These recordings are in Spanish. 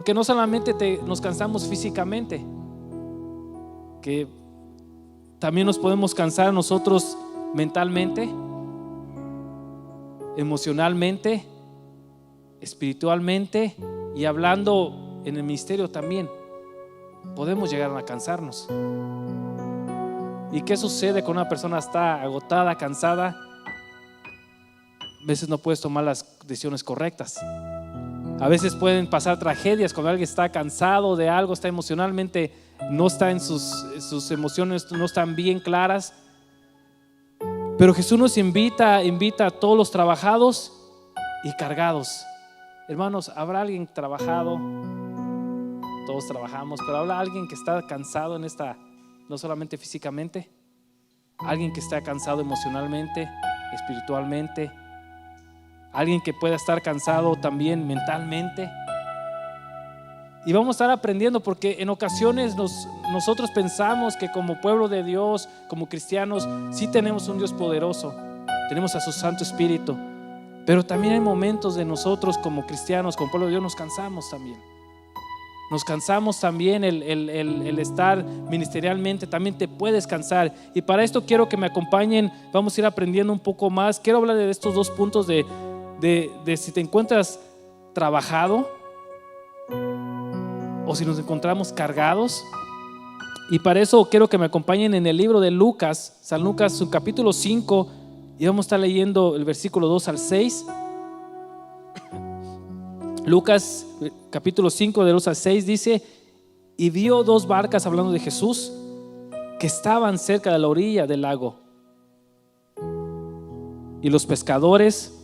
Porque no solamente nos cansamos físicamente, que también nos podemos cansar nosotros mentalmente, emocionalmente, espiritualmente, y hablando en el ministerio también podemos llegar a cansarnos. ¿Y qué sucede cuando una persona está agotada, cansada? A veces no puedes tomar las decisiones correctas. A veces pueden pasar tragedias cuando alguien está cansado de algo, está emocionalmente, no está en sus emociones, no están bien claras. Pero Jesús nos invita a todos los trabajados y cargados. Hermanos, ¿habrá alguien trabajado? Todos trabajamos, pero ¿habrá alguien que está cansado en esta, no solamente físicamente? Alguien que está cansado emocionalmente, espiritualmente. Alguien que pueda estar cansado también mentalmente. Y vamos a estar aprendiendo, porque en ocasiones nosotros pensamos que como pueblo de Dios, como cristianos, sí tenemos un Dios poderoso, tenemos a su Santo Espíritu, pero también hay momentos de nosotros como cristianos, como pueblo de Dios, nos cansamos también. Nos cansamos también, el estar ministerialmente también te puedes cansar. Y para esto quiero que me acompañen, vamos a ir aprendiendo un poco más. Quiero hablar de estos dos puntos de si te encuentras trabajado o si nos encontramos cargados. Y para eso quiero que me acompañen en el libro de Lucas, San Lucas, su capítulo 5, y vamos a estar leyendo el versículo 2 al 6. Lucas capítulo 5 de 2 al 6 dice: y vio dos barcas, hablando de Jesús, que estaban cerca de la orilla del lago, y los pescadores,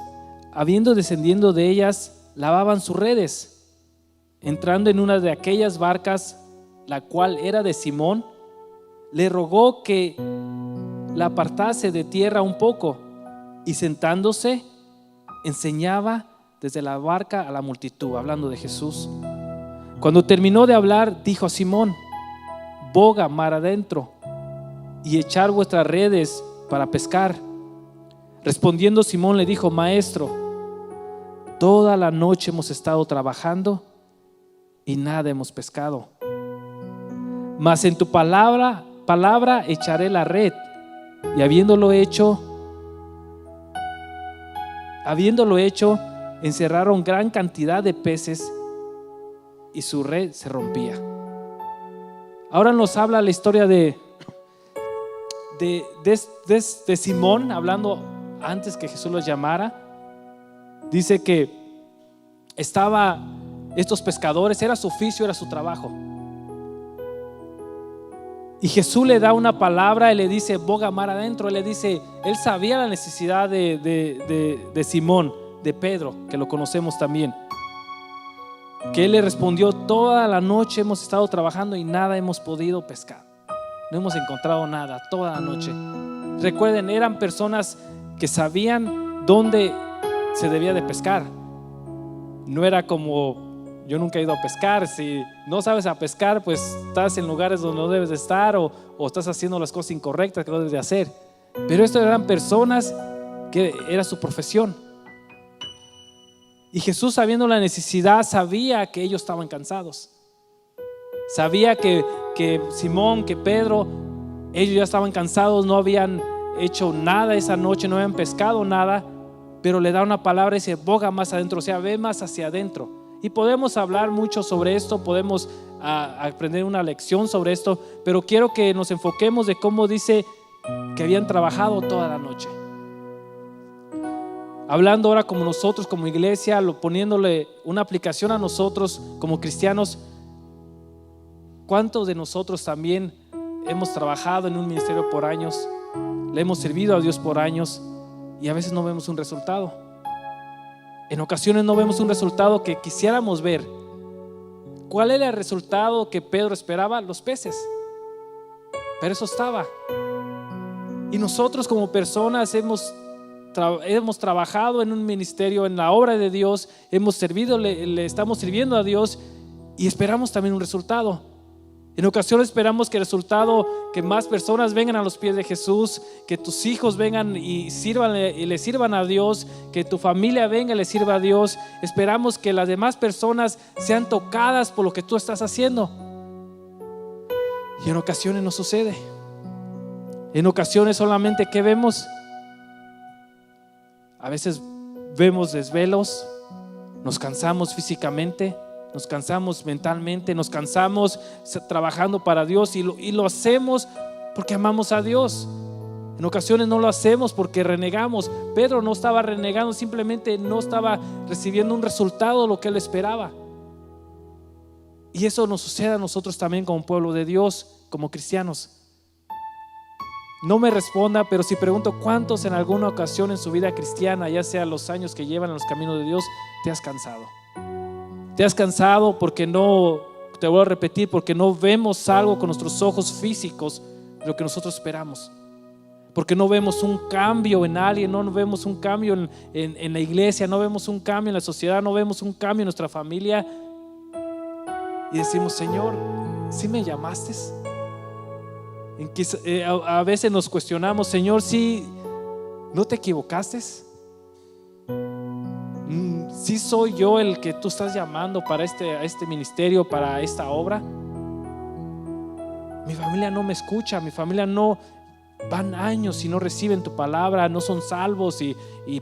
habiendo descendido de ellas, lavaban sus redes. Entrando en una de aquellas barcas, la cual era de Simón, le rogó que la apartase de tierra un poco, y sentándose enseñaba desde la barca a la multitud, hablando de Jesús. Cuando terminó de hablar, dijo a Simón: boga mar adentro y echar vuestras redes para pescar. Respondiendo Simón le dijo: Maestro, toda la noche hemos estado trabajando y nada hemos pescado, mas en tu palabra echaré la red. Y habiéndolo hecho, encerraron gran cantidad de peces y su red se rompía. Ahora nos habla la historia de Simón, hablando antes que Jesús los llamara. Dice que estos pescadores, era su oficio, era su trabajo. Y Jesús le da una palabra y le dice: boga mar adentro. Él sabía la necesidad de Simón, de Pedro, que lo conocemos también, que él le respondió: toda la noche hemos estado trabajando y nada hemos podido pescar, no hemos encontrado nada toda la noche. Recuerden, eran personas que sabían dónde se debía de pescar. No era como, yo nunca he ido a pescar. Si no sabes a pescar, pues estás en lugares donde no debes de estar, o estás haciendo las cosas incorrectas que no debes de hacer. Pero estos eran personas que era su profesión. Y Jesús, sabiendo la necesidad, sabía que ellos estaban cansados. Sabía que Simón, que Pedro, ellos ya estaban cansados, no habían hecho nada esa noche, no habían pescado nada. Pero le da una palabra y dice: boga más adentro, o sea, ve más hacia adentro. Y podemos hablar mucho sobre esto, podemos aprender una lección sobre esto, pero quiero que nos enfoquemos de cómo dice que habían trabajado toda la noche. Hablando ahora como nosotros, como iglesia, poniéndole una aplicación a nosotros como cristianos. ¿Cuántos de nosotros también hemos trabajado en un ministerio por años? Le hemos servido a Dios por años y a veces no vemos un resultado. En ocasiones no vemos un resultado que quisiéramos ver. ¿Cuál era el resultado que Pedro esperaba? Los peces. Pero eso estaba. Y nosotros como personas hemos trabajado en un ministerio, en la obra de Dios, hemos servido, le estamos sirviendo a Dios y esperamos también un resultado. En ocasiones esperamos que el resultado, que más personas vengan a los pies de Jesús, que tus hijos vengan y le sirvan a Dios, que tu familia venga y le sirva a Dios. Esperamos que las demás personas sean tocadas por lo que tú estás haciendo. Y en ocasiones no sucede. En ocasiones solamente, ¿qué vemos? A veces vemos desvelos, nos cansamos físicamente, nos cansamos mentalmente, nos cansamos trabajando para Dios y lo hacemos porque amamos a Dios. En ocasiones no lo hacemos porque renegamos. Pedro no estaba renegando, simplemente no estaba recibiendo un resultado de lo que él esperaba. Y eso nos sucede a nosotros también como pueblo de Dios, como cristianos. No me responda, pero si pregunto, ¿cuántos en alguna ocasión en su vida cristiana, ya sea los años que llevan en los caminos de Dios, te has cansado? Te has cansado porque no, te voy a repetir, porque no vemos algo con nuestros ojos físicos de lo que nosotros esperamos. Porque no vemos un cambio en alguien, no vemos un cambio en la iglesia, no vemos un cambio en la sociedad, no vemos un cambio en nuestra familia. Y decimos, Señor, ¿sí me llamaste? A veces nos cuestionamos, Señor, ¿sí no te equivocaste? ¿Sí soy yo el que tú estás llamando para este ministerio, para esta obra? Mi familia no me escucha, mi familia no, van años y no reciben tu palabra, no son salvos y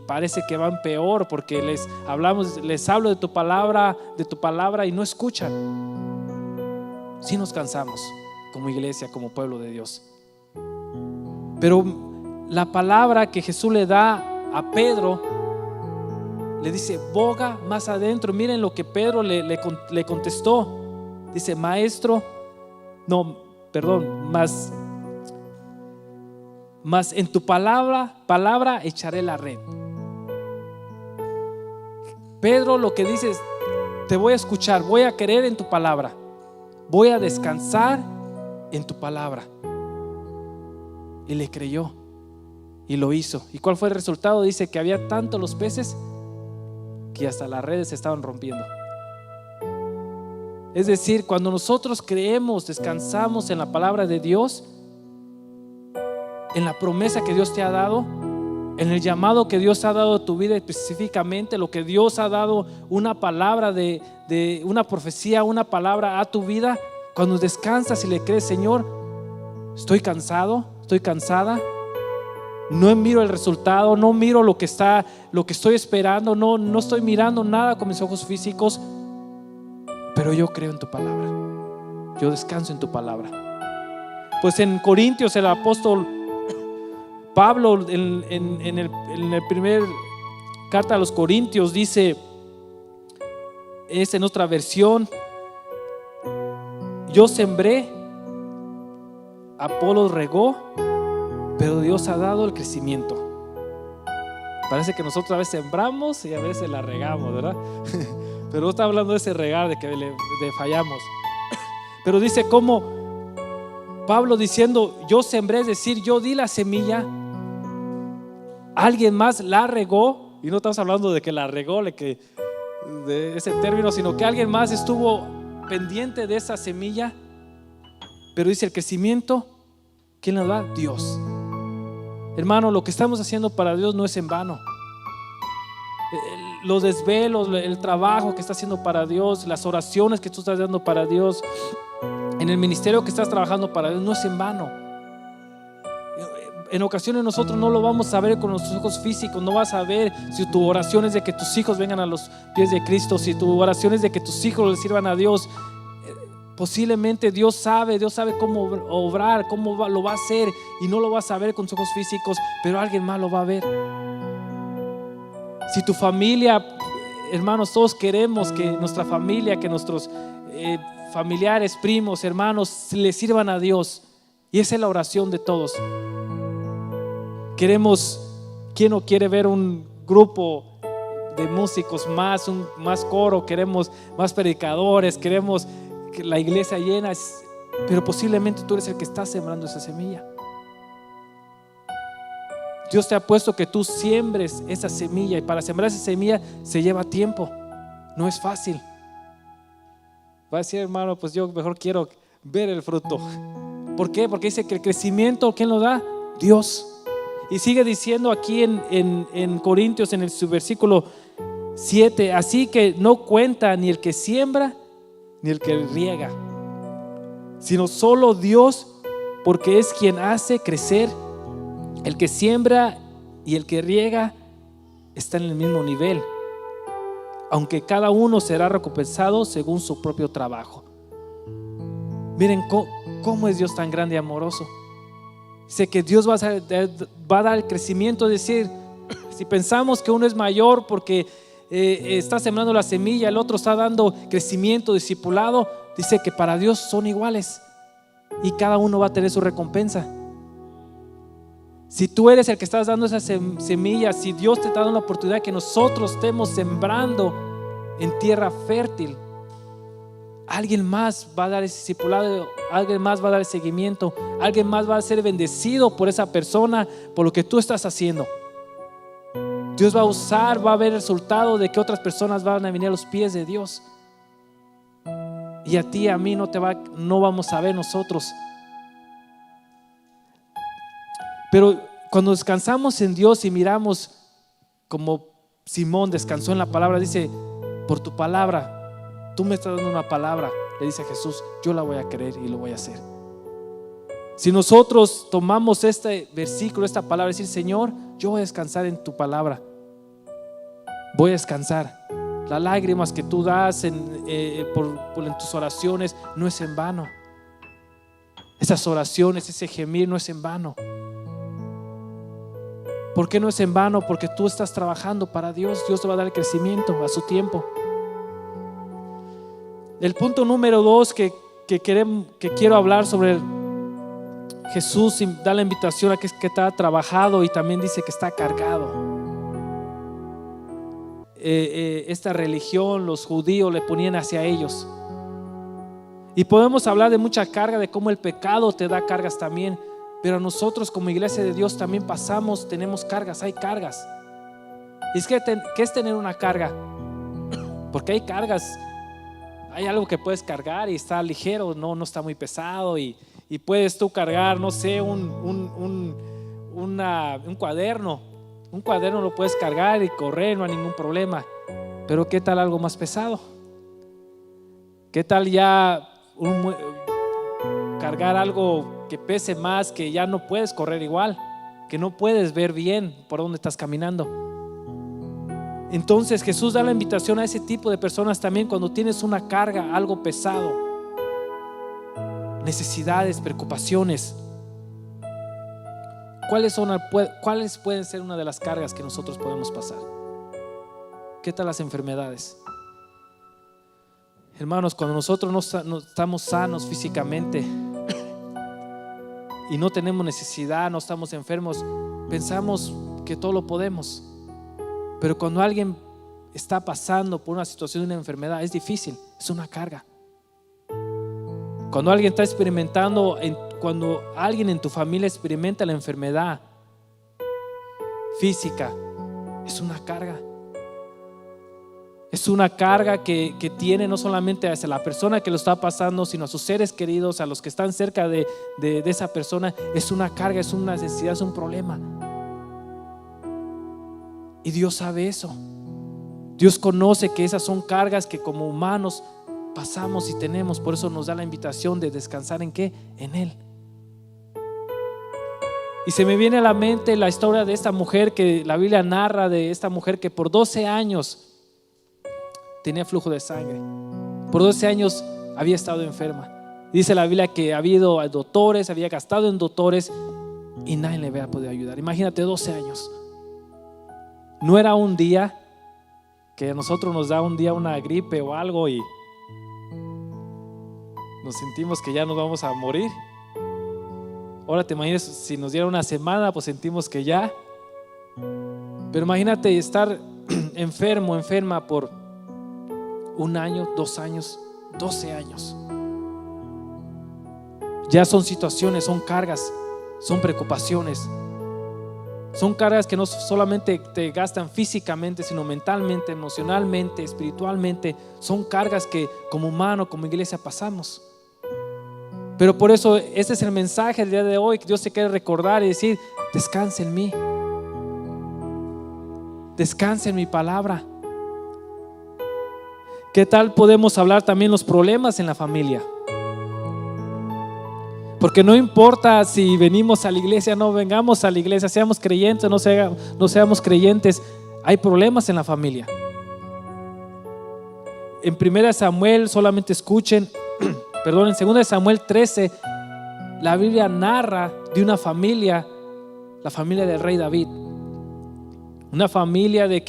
parece que van peor porque les hablo de tu palabra y no escuchan. Sí nos cansamos como iglesia, como pueblo de Dios. Pero la palabra que Jesús le da a Pedro, le dice, boga más adentro. Miren lo que Pedro le contestó. Dice, maestro, más en tu palabra echaré la red. Pedro lo que dice es, te voy a escuchar, voy a creer en tu palabra, voy a descansar en tu palabra. Y le creyó y lo hizo. ¿Y cuál fue el resultado? Dice que había tantos los peces que hasta las redes se estaban rompiendo. Es decir, cuando nosotros creemos, descansamos en la palabra de Dios, en la promesa que Dios te ha dado, en el llamado que Dios ha dado a tu vida, específicamente lo que Dios ha dado, una palabra de una profecía, una palabra a tu vida. Cuando descansas y le crees, Señor, estoy cansado, estoy cansada, no miro el resultado, no miro lo que estoy esperando, no estoy mirando nada con mis ojos físicos, pero yo creo en tu palabra, yo descanso en tu palabra. Pues en Corintios el apóstol Pablo en el primer carta a los Corintios dice, es en otra versión, yo sembré, Apolos regó, pero Dios ha dado el crecimiento. Parece que nosotros a veces sembramos y a veces la regamos, ¿verdad? Pero no está hablando de ese regar, de que le fallamos. Pero dice como Pablo diciendo, yo sembré, es decir, yo di la semilla, alguien más la regó. Y no estamos hablando de que la regó, de ese término, sino que alguien más estuvo pendiente de esa semilla. Pero dice el crecimiento, ¿quién lo da? Dios. Hermano, lo que estamos haciendo para Dios no es en vano. Los desvelos, el trabajo que estás haciendo para Dios, las oraciones que tú estás dando para Dios, en el ministerio que estás trabajando para Dios, no es en vano. En ocasiones nosotros no lo vamos a ver con nuestros ojos físicos. No vas a ver si tu oración es de que tus hijos vengan a los pies de Cristo, si tu oración es de que tus hijos le sirvan a Dios. Posiblemente Dios sabe cómo obrar, lo va a hacer, y no lo vas a ver con tus ojos físicos, pero alguien más lo va a ver. Si tu familia, hermanos, todos queremos que nuestra familia, que nuestros familiares, primos, hermanos le sirvan a Dios, y esa es la oración de todos. ¿Quién no quiere ver un grupo de músicos más coro? Queremos más predicadores, queremos que la iglesia llena, pero posiblemente tú eres el que está sembrando esa semilla. Dios te ha puesto que tú siembres esa semilla, y para sembrar esa semilla se lleva tiempo, no es fácil. Va a decir, hermano, pues yo mejor quiero ver el fruto. ¿Por qué? Porque dice que el crecimiento, ¿quién lo da? Dios. Y sigue diciendo aquí en Corintios, en su versículo 7, así que no cuenta ni el que siembra ni el que riega, sino solo Dios, porque es quien hace crecer. El que siembra y el que riega están en el mismo nivel, aunque cada uno será recompensado según su propio trabajo. Miren cómo es Dios tan grande y amoroso. Dice que Dios va a dar el crecimiento. Es decir, si pensamos que uno es mayor porque está sembrando la semilla, el otro está dando crecimiento, discipulado, dice que para Dios son iguales y cada uno va a tener su recompensa. Si tú eres el que estás dando esa semilla, si Dios te está dando la oportunidad que nosotros estemos sembrando en tierra fértil, alguien más va a dar ese discipulado, alguien más va a dar el seguimiento, alguien más va a ser bendecido por esa persona, por lo que tú estás haciendo. Dios va a usar, va a ver el resultado de que otras personas van a venir a los pies de Dios. Y a ti, a mí no vamos a ver nosotros. Pero cuando descansamos en Dios y miramos como Simón descansó en la palabra, dice, por tu palabra, tú me estás dando una palabra, le dice a Jesús, yo la voy a creer y lo voy a hacer. Si nosotros tomamos este versículo, esta palabra, decir, Señor, yo voy a descansar en tu palabra, voy a descansar. Las lágrimas que tú das en tus oraciones no es en vano. Esas oraciones, ese gemir no es en vano. ¿Por qué no es en vano? Porque tú estás trabajando para Dios. Dios te va a dar el crecimiento a su tiempo. El punto número 2 que quiero hablar sobre Jesús, y da la invitación a que está trabajado y también dice que está cargado. Esta religión, los judíos le ponían hacia ellos. Y podemos hablar de mucha carga, de cómo el pecado te da cargas también. Pero nosotros como iglesia de Dios también tenemos cargas, hay cargas. Y es que ¿qué es tener una carga? Porque hay cargas, hay algo que puedes cargar y está ligero, no está muy pesado y puedes tú cargar, no sé, un cuaderno. Un cuaderno lo puedes cargar y correr, no hay ningún problema. Pero ¿qué tal algo más pesado? ¿Qué tal ya cargar algo que pese más, que ya no puedes correr igual, que no puedes ver bien por dónde estás caminando? Entonces Jesús da la invitación a ese tipo de personas también cuando tienes una carga, algo pesado, necesidades, preocupaciones. ¿Cuáles pueden ser una de las cargas que nosotros podemos pasar? ¿Qué tal las enfermedades? Hermanos, cuando nosotros no estamos sanos físicamente y no tenemos necesidad, no estamos enfermos, pensamos que todo lo podemos. Pero cuando alguien está pasando por una situación de una enfermedad, es difícil, es una carga. Cuando alguien está experimentando, cuando alguien en tu familia experimenta la enfermedad física, es una carga. Es una carga que tiene no solamente hacia la persona que lo está pasando, sino a sus seres queridos, a los que están cerca de esa persona. Es una carga, es una necesidad, es un problema. Y Dios sabe eso. Dios conoce que esas son cargas que como humanos pasamos y tenemos. Por eso nos da la invitación de descansar ¿en qué? En Él. Y se me viene a la mente la historia de esta mujer que la Biblia narra, de esta mujer que por 12 años tenía flujo de sangre. Por 12 años había estado enferma. Dice la Biblia que había ido a doctores, había gastado en doctores y nadie le había podido ayudar. Imagínate, 12 años. No era un día que a nosotros nos da un día una gripe o algo y nos sentimos que ya nos vamos a morir. Ahora te imaginas si nos diera una semana, pues sentimos que ya. Pero imagínate estar enfermo, enferma por 1 año, 2 años, 12 años. Ya son situaciones, son cargas, son preocupaciones. Son cargas que no solamente te gastan físicamente, sino mentalmente, emocionalmente, espiritualmente. Son cargas que como humano, como iglesia pasamos. Pero por eso este es el mensaje del día de hoy, que Dios te quiere recordar y decir: descansa en mí, descansa en mi palabra. ¿Qué tal podemos hablar también los problemas en la familia? Porque no importa si venimos a la iglesia, no vengamos a la iglesia, seamos creyentes, no seamos creyentes, hay problemas en la familia. En 1 Samuel, solamente escuchen, perdón, en 2 Samuel 13, la Biblia narra de una familia, la familia del rey David. Una familia de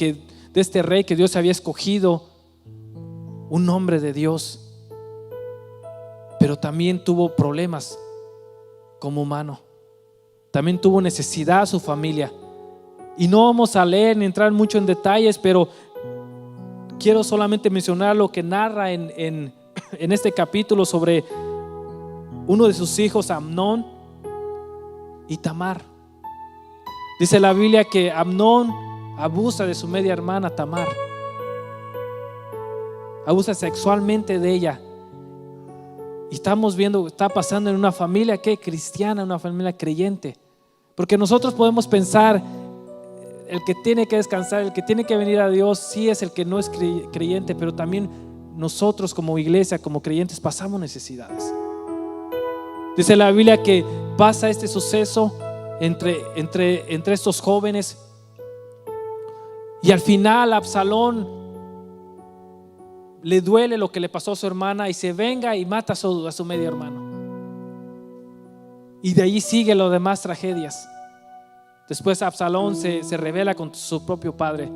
este rey que Dios había escogido, un hombre de Dios, pero también tuvo problemas como humano. También tuvo necesidad su familia. Y no vamos a leer ni entrar mucho en detalles, pero quiero solamente mencionar lo que narra en este capítulo sobre uno de sus hijos, Amnón y Tamar. Dice la Biblia que Amnón abusa de su media hermana Tamar, abusa sexualmente de ella. Y estamos viendo, está pasando en una familia que cristiana, una familia creyente. Porque nosotros podemos pensar, el que tiene que descansar, el que tiene que venir a Dios, sí es el que no es creyente, pero también nosotros como iglesia, como creyentes, pasamos necesidades. Dice la Biblia que pasa este suceso entre estos jóvenes, y al final Absalón le duele lo que le pasó a su hermana y se venga y mata a su medio hermano. Y de ahí sigue lo demás tragedias. Después Absalón se rebela con su propio padre.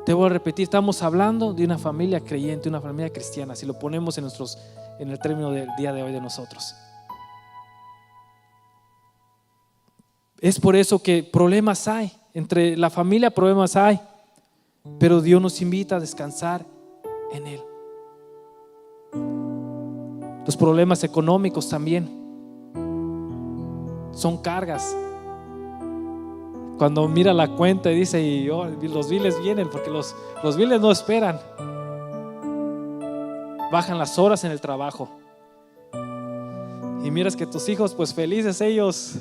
Te voy a repetir, estamos hablando de una familia creyente, una familia cristiana, si lo ponemos en el término del día de hoy de nosotros. Es por eso que problemas hay, entre la familia problemas hay, pero Dios nos invita a descansar en Él. Los problemas económicos también son cargas. Cuando mira la cuenta y dice, los biles vienen, porque los biles no esperan. Bajan las horas en el trabajo y miras que tus hijos, pues felices, ellos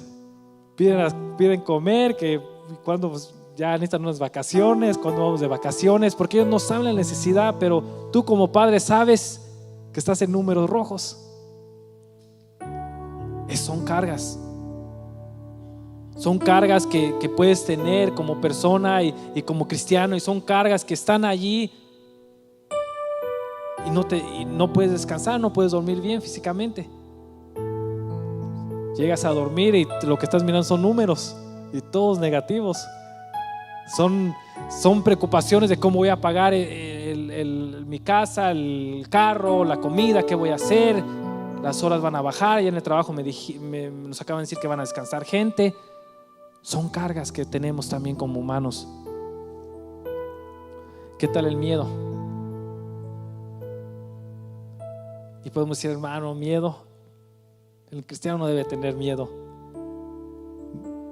piden comer, que cuando ya necesitan unas vacaciones, cuando vamos de vacaciones, porque ellos no saben la necesidad, pero tú como padre sabes que estás en números rojos. Son cargas. Son cargas que puedes tener como persona y como cristiano, y son cargas que están allí y no puedes descansar, no puedes dormir bien físicamente. Llegas a dormir y lo que estás mirando son números y todos negativos. Son preocupaciones de cómo voy a pagar mi casa, el carro, la comida, qué voy a hacer. Las horas van a bajar. Ya en el trabajo nos acaban de decir que van a descansar gente. Son cargas que tenemos también como humanos. ¿Qué tal el miedo? Y podemos decir, hermano, miedo. El cristiano no debe tener miedo.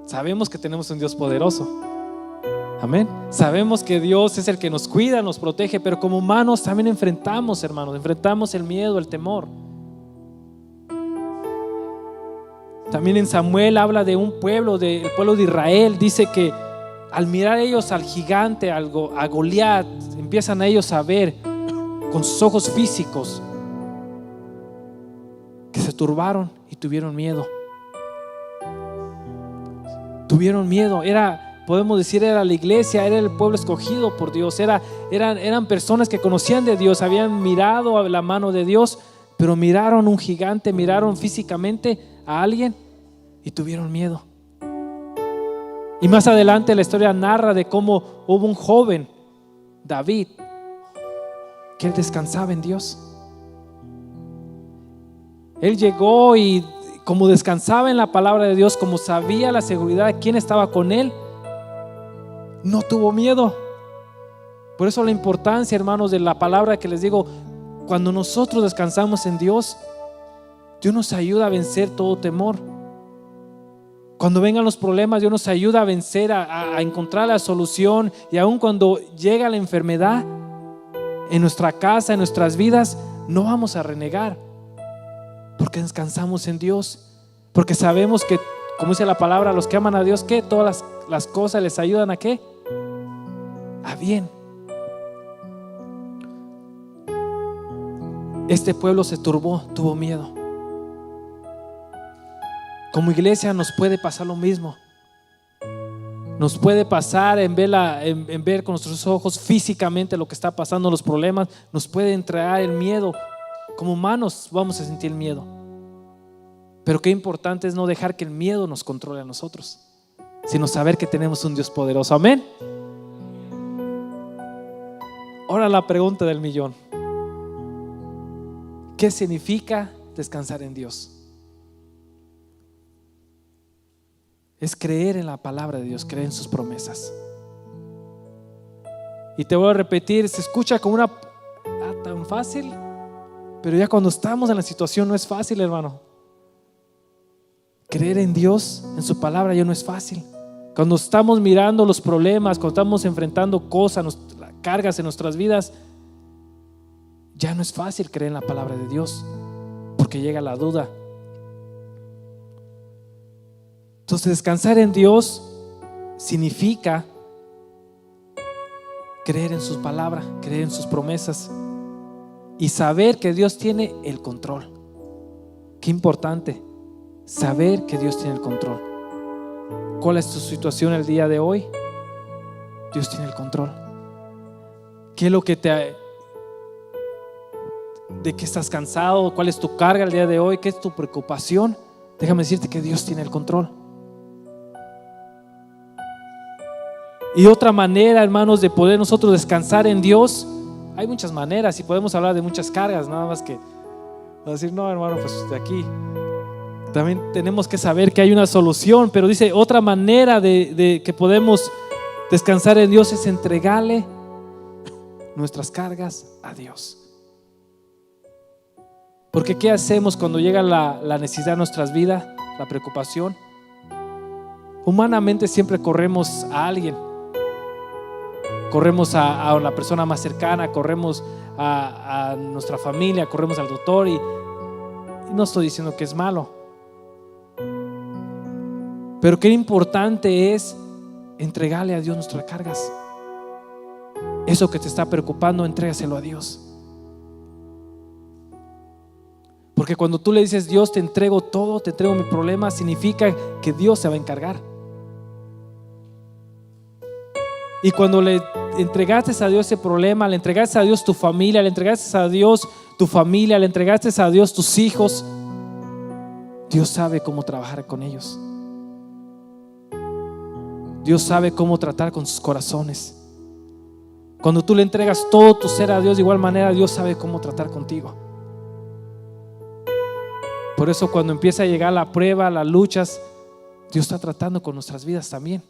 Sabemos que tenemos un Dios poderoso. Amén. Sabemos que Dios es el que nos cuida, nos protege, pero como humanos también enfrentamos, hermanos, enfrentamos el miedo, el temor. También en Samuel habla de un pueblo, del pueblo de Israel. Dice que al mirar ellos al gigante, a Goliat, empiezan ellos a ver con sus ojos físicos que se turbaron y tuvieron miedo. Tuvieron miedo. Podemos decir, era la iglesia, era el pueblo escogido por Dios. Eran personas que conocían de Dios, habían mirado a la mano de Dios, pero miraron un gigante, miraron físicamente a alguien y tuvieron miedo. Y más adelante la historia narra de cómo hubo un joven, David, que él descansaba en Dios. Él llegó y como descansaba en la palabra de Dios, como sabía la seguridad de quién estaba con él, no tuvo miedo. Por eso la importancia, hermanos, de la palabra que les digo, cuando nosotros descansamos en Dios, Dios nos ayuda a vencer todo temor. Cuando vengan los problemas, Dios nos ayuda a vencer, a encontrar la solución. Y aun cuando llega la enfermedad en nuestra casa, en nuestras vidas, no vamos a renegar, Porque descansamos en Dios, porque sabemos que, como dice la palabra, los que aman a Dios, ¿qué? Todas las cosas les ayudan ¿a qué? A bien. Este pueblo se turbó, tuvo miedo. Como iglesia nos puede pasar lo mismo. Nos puede pasar en ver con nuestros ojos físicamente lo que está pasando, los problemas. Nos puede entrar el miedo. Como humanos vamos a sentir el miedo. Pero qué importante es no dejar que el miedo nos controle a nosotros, sino saber que tenemos un Dios poderoso. Amén. Ahora la pregunta del millón: ¿qué significa descansar en Dios? Es creer en la palabra de Dios, creer en sus promesas. Y te voy a repetir, se escucha como tan fácil, pero ya cuando estamos en la situación no es fácil, hermano. Creer en Dios, en su palabra, ya no es fácil. Cuando estamos mirando los problemas, cuando estamos enfrentando cosas, cargas en nuestras vidas, ya no es fácil creer en la palabra de Dios, porque llega la duda. Entonces, descansar en Dios significa creer en su palabra, creer en sus promesas y saber que Dios tiene el control. Qué importante saber que Dios tiene el control. ¿Cuál es tu situación el día de hoy? Dios tiene el control. ¿Qué es lo que de qué estás cansado? ¿Cuál es tu carga el día de hoy? ¿Qué es tu preocupación? Déjame decirte que Dios tiene el control. Y otra manera, hermanos, de poder nosotros descansar en Dios, hay muchas maneras y podemos hablar de muchas cargas, nada más que decir, no, hermano, pues de aquí también tenemos que saber que hay una solución. Pero dice, otra manera de que podemos descansar en Dios es entregarle nuestras cargas a Dios. Porque ¿qué hacemos cuando llega la necesidad de nuestras vidas, la preocupación? Humanamente siempre corremos a alguien. Corremos a la persona más cercana, corremos a nuestra familia, corremos al doctor y no estoy diciendo que es malo. Pero qué importante es entregarle a Dios nuestras cargas. Eso que te está preocupando, entrégaselo a Dios. Porque cuando tú le dices, Dios, te entrego todo, te entrego mi problema, significa que Dios se va a encargar. Y cuando le entregaste a Dios ese problema, le entregaste a Dios tu familia, le entregaste a Dios tu familia, le entregaste a Dios tus hijos, Dios sabe cómo trabajar con ellos. Dios sabe cómo tratar con sus corazones. Cuando tú le entregas todo tu ser a Dios, de igual manera Dios sabe cómo tratar contigo. Por eso cuando empieza a llegar la prueba, las luchas, Dios está tratando con nuestras vidas también.